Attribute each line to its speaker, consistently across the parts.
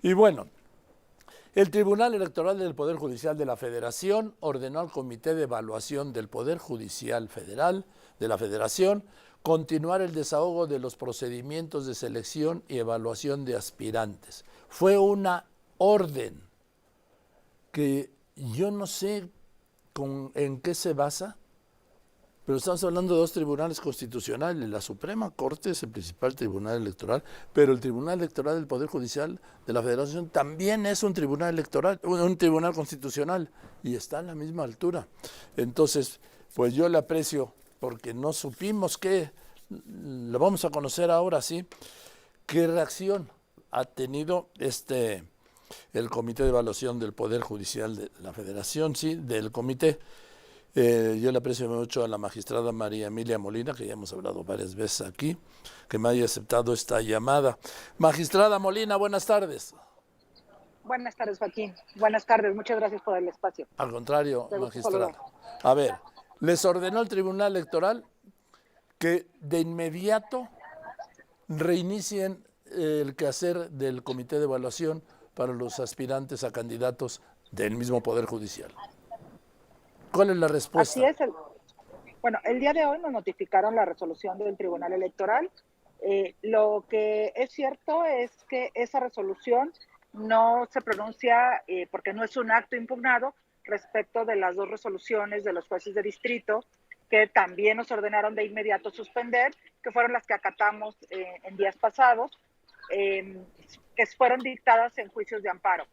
Speaker 1: Y bueno, el Tribunal Electoral del Poder Judicial de la Federación ordenó al Comité de Evaluación del Poder Judicial Federal de la Federación continuar el desahogo de los procedimientos de selección y evaluación de aspirantes. Fue una orden que yo no sé en qué se basa, pero estamos hablando de dos tribunales constitucionales. La Suprema Corte es el principal tribunal electoral, pero el Tribunal Electoral del Poder Judicial de la Federación también es un tribunal electoral, un tribunal constitucional, y está a la misma altura. Entonces, pues yo le aprecio, porque no supimos lo vamos a conocer ahora sí, qué reacción ha tenido el Comité de Evaluación del Poder Judicial de la Federación, sí, del comité. Yo le aprecio mucho a la magistrada María Emilia Molina, que ya hemos hablado varias veces aquí, que me haya aceptado esta llamada. Magistrada Molina, buenas tardes.
Speaker 2: Buenas tardes, Joaquín. Buenas tardes, muchas gracias por el espacio.
Speaker 1: Al contrario, magistrada. A ver, les ordenó el Tribunal Electoral que de inmediato reinicien el quehacer del Comité de Evaluación para los aspirantes a candidatos del mismo Poder Judicial. ¿Cuál es la respuesta?
Speaker 2: Así es. Bueno, el día de hoy nos notificaron la resolución del Tribunal Electoral. Lo que es cierto es que esa resolución no se pronuncia porque no es un acto impugnado respecto de las dos resoluciones de los jueces de distrito que también nos ordenaron de inmediato suspender, que fueron las que acatamos en días pasados, que fueron dictadas en juicios de amparo.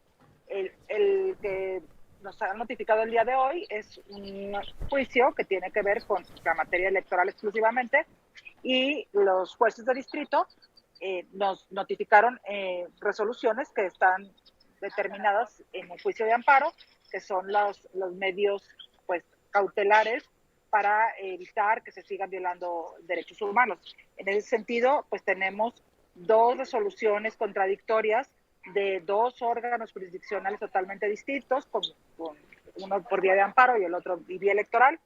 Speaker 2: El que nos han notificado el día de hoy es un juicio que tiene que ver con la materia electoral exclusivamente, y los jueces de distrito nos notificaron resoluciones que están determinadas en el juicio de amparo, que son los medios pues cautelares para evitar que se sigan violando derechos humanos. En ese sentido, pues tenemos dos resoluciones contradictorias de dos órganos jurisdiccionales totalmente distintos, con uno por vía de amparo y el otro vía electoral,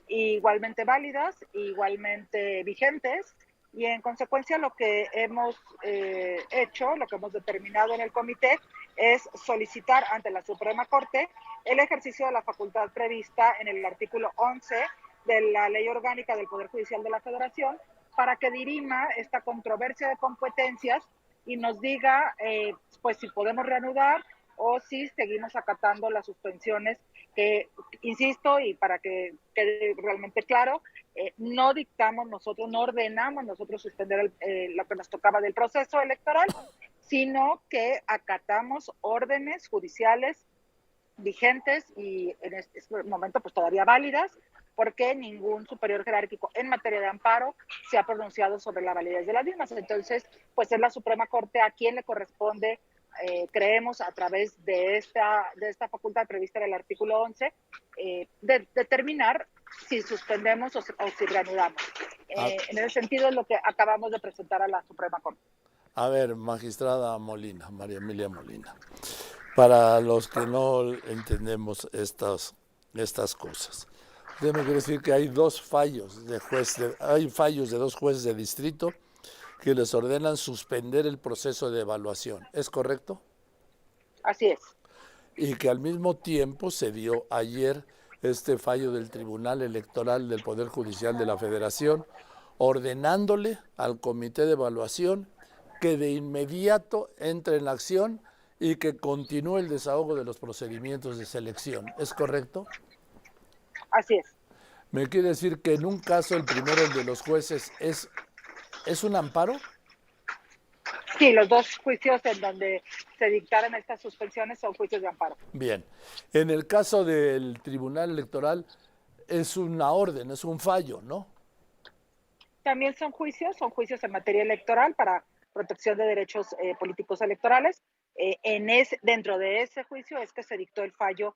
Speaker 2: igualmente válidas, igualmente vigentes, y en consecuencia lo que hemos hecho, lo que hemos determinado en el comité, es solicitar ante la Suprema Corte el ejercicio de la facultad prevista en el artículo 11 de la Ley Orgánica del Poder Judicial de la Federación para que dirima esta controversia de competencias y nos diga pues si podemos reanudar o si seguimos acatando las suspensiones que, insisto, y para que quede realmente claro, no dictamos nosotros, no ordenamos nosotros suspender lo que nos tocaba del proceso electoral, sino que acatamos órdenes judiciales vigentes y en este momento pues todavía válidas, porque ningún superior jerárquico en materia de amparo se ha pronunciado sobre la validez de las mismas. Entonces, pues es la Suprema Corte a quien le corresponde, creemos, a través de esta facultad prevista en el artículo 11, de determinar si suspendemos o si reanudamos. En ese sentido es lo que acabamos de presentar a la Suprema Corte.
Speaker 1: A ver, magistrada Molina, María Emilia Molina, para los que no entendemos estas cosas, usted me quiere decir que hay dos fallos hay fallos de dos jueces de distrito que les ordenan suspender el proceso de evaluación, ¿es correcto?
Speaker 2: Así es.
Speaker 1: Y que al mismo tiempo se dio ayer este fallo del Tribunal Electoral del Poder Judicial de la Federación, ordenándole al Comité de Evaluación que de inmediato entre en la acción y que continúe el desahogo de los procedimientos de selección, ¿es correcto?
Speaker 2: Así es.
Speaker 1: ¿Me quiere decir que en un caso, el primero, el de los jueces, es un amparo?
Speaker 2: Sí, los dos juicios en donde se dictaron estas suspensiones son juicios de amparo.
Speaker 1: Bien. En el caso del Tribunal Electoral es una orden, es un fallo, ¿no?
Speaker 2: También son juicios en materia electoral para protección de derechos políticos electorales. Dentro de ese juicio es que se dictó el fallo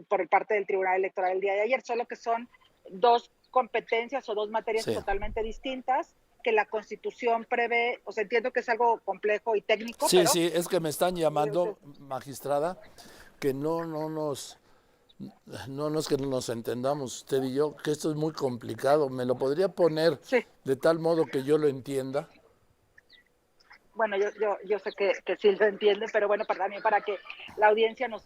Speaker 2: por parte del Tribunal Electoral el día de ayer, solo que son dos competencias o dos materias totalmente distintas que la Constitución prevé. O sea, entiendo que es algo complejo y técnico.
Speaker 1: Sí, pero sí, es que me están llamando, magistrada, que no es que no nos entendamos usted y yo, que esto es muy complicado. ¿Me lo podría poner de tal modo que yo lo entienda?
Speaker 2: bueno, yo sé que sí lo entiende, pero bueno, también para que la audiencia nos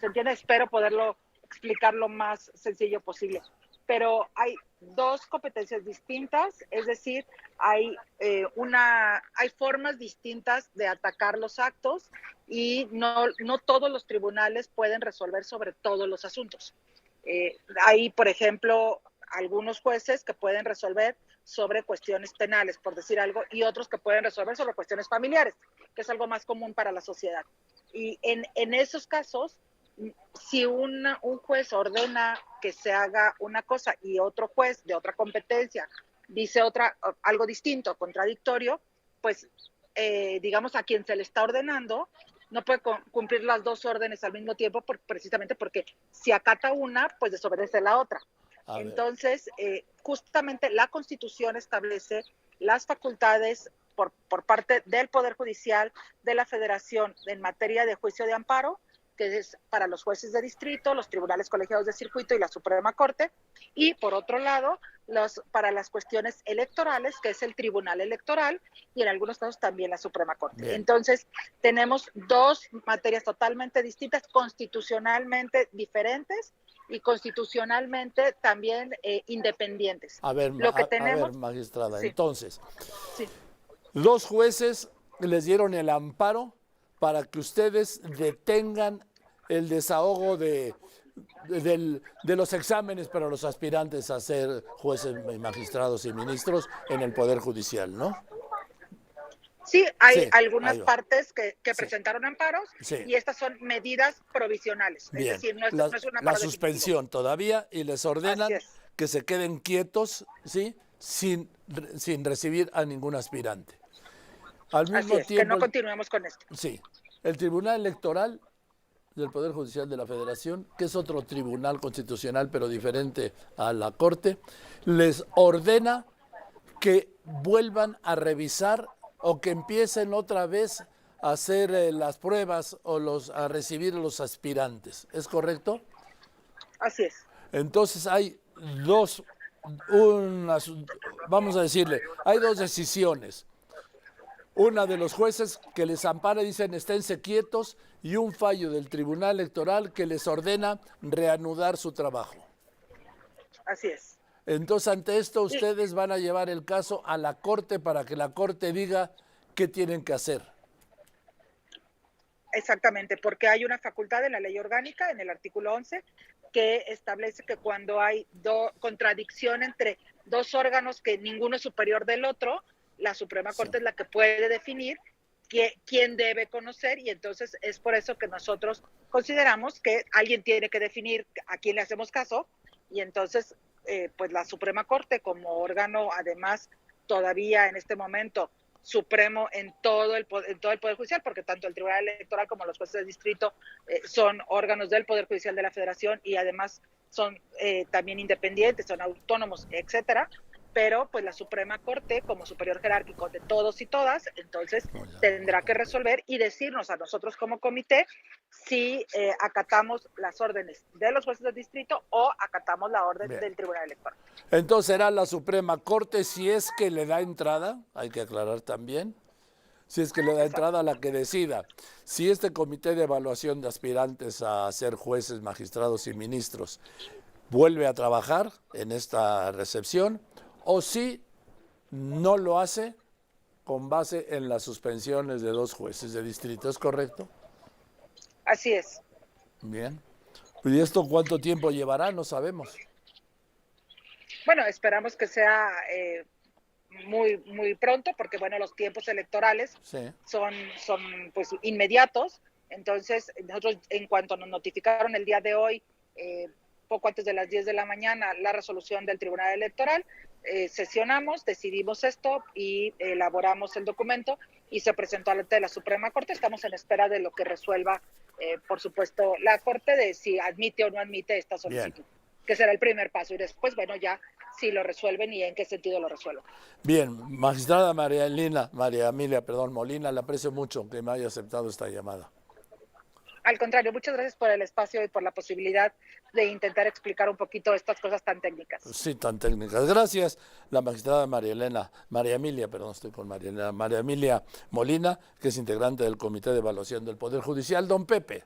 Speaker 2: entienda, espero poderlo explicar lo más sencillo posible. Pero hay dos competencias distintas, es decir, hay formas distintas de atacar los actos y no todos los tribunales pueden resolver sobre todos los asuntos. Hay, por ejemplo, algunos jueces que pueden resolver sobre cuestiones penales, por decir algo, y otros que pueden resolver sobre cuestiones familiares, que es algo más común para la sociedad. Y en esos casos, si un juez ordena que se haga una cosa y otro juez de otra competencia dice algo distinto, contradictorio, pues digamos a quien se le está ordenando no puede cumplir las dos órdenes al mismo tiempo precisamente porque si acata una, pues desobedece la otra. Entonces, justamente la Constitución establece las facultades por parte del Poder Judicial de la Federación en materia de juicio de amparo, que es para los jueces de distrito, los tribunales colegiados de circuito y la Suprema Corte, y por otro lado, para las cuestiones electorales, que es el Tribunal Electoral, y en algunos casos también la Suprema Corte. Bien. Entonces, tenemos dos materias totalmente distintas, constitucionalmente diferentes, y constitucionalmente también independientes.
Speaker 1: A ver, magistrada, sí. Entonces,
Speaker 2: sí.
Speaker 1: Los jueces les dieron el amparo para que ustedes detengan el desahogo de los exámenes para los aspirantes a ser jueces, magistrados y ministros en el Poder Judicial, ¿no?
Speaker 2: Sí, hay algunas partes que presentaron amparos y estas son medidas provisionales.
Speaker 1: Bien.
Speaker 2: Es decir, no es un amparo
Speaker 1: la suspensión definitivo. Todavía y les ordenan que se queden quietos, ¿sí? Sin recibir a ningún aspirante. Al mismo tiempo,
Speaker 2: que no continuemos con esto.
Speaker 1: Sí, el Tribunal Electoral del Poder Judicial de la Federación, que es otro tribunal constitucional pero diferente a la Corte, les ordena que vuelvan a revisar o que empiecen otra vez a hacer las pruebas o a recibir a los aspirantes. ¿Es correcto?
Speaker 2: Así es.
Speaker 1: Entonces hay vamos a decirle, hay dos decisiones. Una de los jueces que les ampara dicen esténse quietos y un fallo del Tribunal Electoral que les ordena reanudar su trabajo.
Speaker 2: Así es.
Speaker 1: Entonces, ante esto, ustedes van a llevar el caso a la Corte para que la Corte diga qué tienen que hacer.
Speaker 2: Exactamente, porque hay una facultad en la ley orgánica, en el artículo 11, que establece que cuando hay contradicción entre dos órganos que ninguno es superior del otro, la Suprema Corte es la que puede definir quién debe conocer, y entonces es por eso que nosotros consideramos que alguien tiene que definir a quién le hacemos caso, y entonces pues la Suprema Corte como órgano, además todavía en este momento supremo en todo el Poder Judicial, porque tanto el Tribunal Electoral como los jueces de distrito son órganos del Poder Judicial de la Federación y además son también independientes, son autónomos, etcétera. Pero pues la Suprema Corte, como superior jerárquico de todos y todas, entonces tendrá que resolver y decirnos a nosotros como comité si acatamos las órdenes de los jueces del distrito o acatamos la orden del Tribunal Electoral.
Speaker 1: Entonces será la Suprema Corte, si es que le da entrada, hay que aclarar también, si es que le da entrada a la que decida. Si este comité de evaluación de aspirantes a ser jueces, magistrados y ministros vuelve a trabajar en esta recepción, o si no lo hace con base en las suspensiones de dos jueces de distrito. ¿Es correcto?
Speaker 2: Así es.
Speaker 1: Bien. ¿Y esto cuánto tiempo llevará? No sabemos.
Speaker 2: Bueno, esperamos que sea muy pronto, porque bueno, los tiempos electorales son pues inmediatos. Entonces, nosotros en cuanto nos notificaron el día de hoy, poco antes de las 10 de la mañana, la resolución del Tribunal Electoral, sesionamos, decidimos esto y elaboramos el documento y se presentó ante la Suprema Corte. Estamos en espera de lo que resuelva, por supuesto, la Corte, de si admite o no admite esta solicitud. Bien. Que será el primer paso, y después, bueno, ya si lo resuelven y en qué sentido lo resuelven.
Speaker 1: Bien, magistrada María Emilia, Molina, le aprecio mucho que me haya aceptado esta llamada.
Speaker 2: Al contrario, muchas gracias por el espacio y por la posibilidad de intentar explicar un poquito estas cosas tan técnicas.
Speaker 1: Sí, tan técnicas. Gracias, la magistrada María Emilia Molina, que es integrante del Comité de Evaluación del Poder Judicial. Don Pepe.